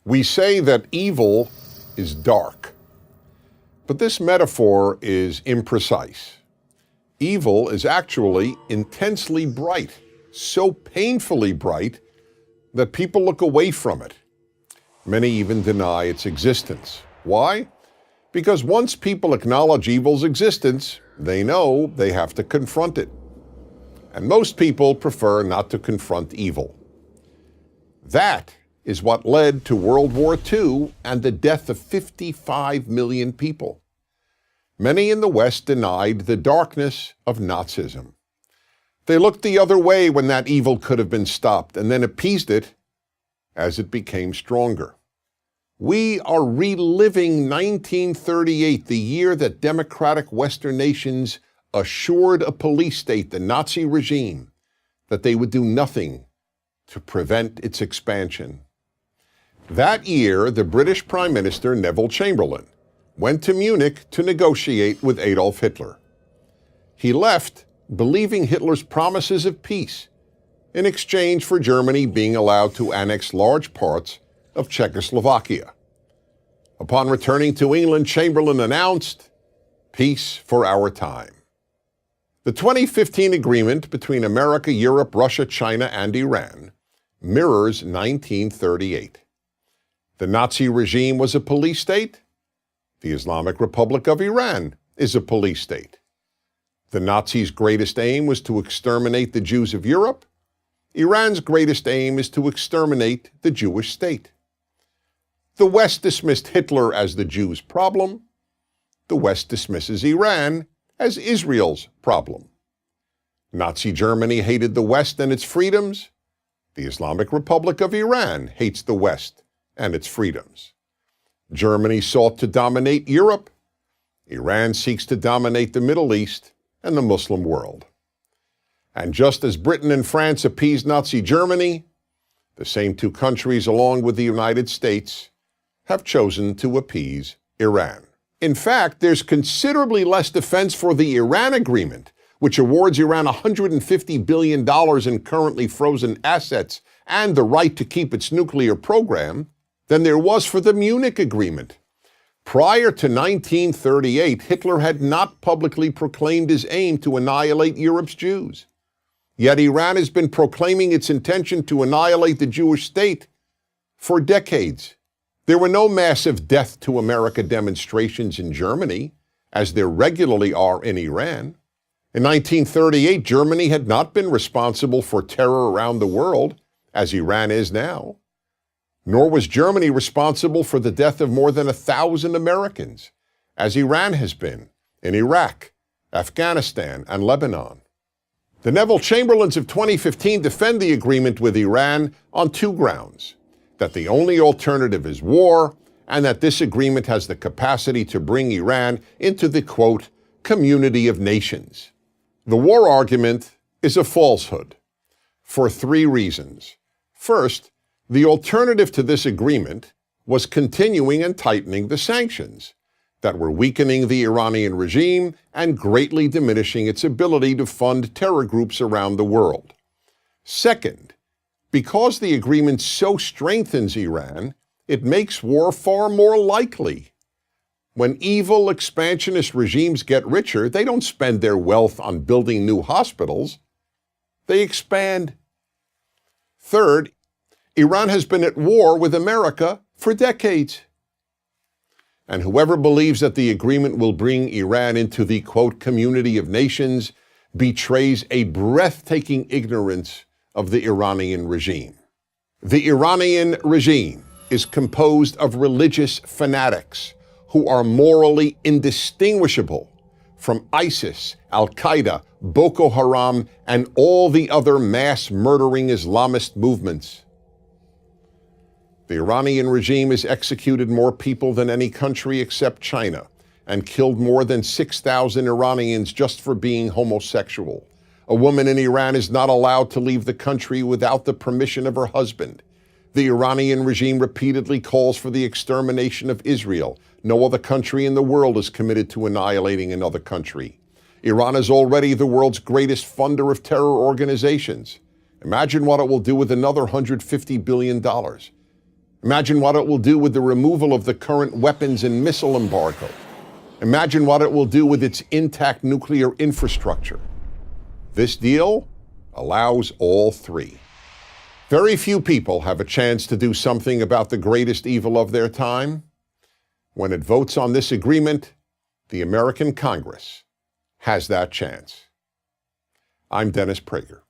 We say that evil is dark, but this metaphor is imprecise. Evil is actually intensely bright, so painfully bright that people look away from it. Many even deny its existence. Why? Because once people acknowledge evil's existence, they know they have to confront it. And most people prefer not to confront evil. That is what led to World War II and the death of 55 million people. Many in the West denied the darkness of Nazism. They looked the other way when that evil could have been stopped and then appeased it as it became stronger. We are reliving 1938, the year that democratic Western nations assured a police state, the Nazi regime, that they would do nothing to prevent its expansion. That year, the British Prime Minister, Neville Chamberlain, went to Munich to negotiate with Adolf Hitler. He left believing Hitler's promises of peace in exchange for Germany being allowed to annex large parts of Czechoslovakia. Upon returning to England, Chamberlain announced, "Peace for our time." The 2015 agreement between America, Europe, Russia, China, and Iran mirrors 1938. The Nazi regime was a police state. The Islamic Republic of Iran is a police state. The Nazis' greatest aim was to exterminate the Jews of Europe. Iran's greatest aim is to exterminate the Jewish state. The West dismissed Hitler as the Jews' problem. The West dismisses Iran as Israel's problem. Nazi Germany hated the West and its freedoms. The Islamic Republic of Iran hates the West and its freedoms. Germany sought to dominate Europe. Iran seeks to dominate the Middle East and the Muslim world. And just as Britain and France appeased Nazi Germany, the same two countries, along with the United States, have chosen to appease Iran. In fact, there's considerably less defense for the Iran agreement, which awards Iran $150 billion in currently frozen assets and the right to keep its nuclear program, than there was for the Munich Agreement. Prior to 1938, Hitler had not publicly proclaimed his aim to annihilate Europe's Jews. Yet Iran has been proclaiming its intention to annihilate the Jewish state for decades. There were no massive death to America demonstrations in Germany, as there regularly are in Iran. In 1938, Germany had not been responsible for terror around the world, as Iran is now. Nor was Germany responsible for the death of more than 1,000 Americans, as Iran has been in Iraq, Afghanistan, and Lebanon. The Neville Chamberlains of 2015 defend the agreement with Iran on two grounds: that the only alternative is war, and that this agreement has the capacity to bring Iran into the, quote, community of nations. The war argument is a falsehood for three reasons. First, the alternative to this agreement was continuing and tightening the sanctions that were weakening the Iranian regime and greatly diminishing its ability to fund terror groups around the world. Second, because the agreement so strengthens Iran, it makes war far more likely. When evil expansionist regimes get richer, they don't spend their wealth on building new hospitals. They expand. Third, Iran has been at war with America for decades. And whoever believes that the agreement will bring Iran into the, quote, community of nations betrays a breathtaking ignorance of the Iranian regime. The Iranian regime is composed of religious fanatics who are morally indistinguishable from ISIS, Al-Qaeda, Boko Haram, and all the other mass-murdering Islamist movements. The Iranian regime has executed more people than any country except China and killed more than 6,000 Iranians just for being homosexual. A woman in Iran is not allowed to leave the country without the permission of her husband. The Iranian regime repeatedly calls for the extermination of Israel. No other country in the world is committed to annihilating another country. Iran is already the world's greatest funder of terror organizations. Imagine what it will do with another $150 billion. Imagine what it will do with the removal of the current weapons and missile embargo. Imagine what it will do with its intact nuclear infrastructure. This deal allows all three. Very few people have a chance to do something about the greatest evil of their time. When it votes on this agreement, the American Congress has that chance. I'm Dennis Prager.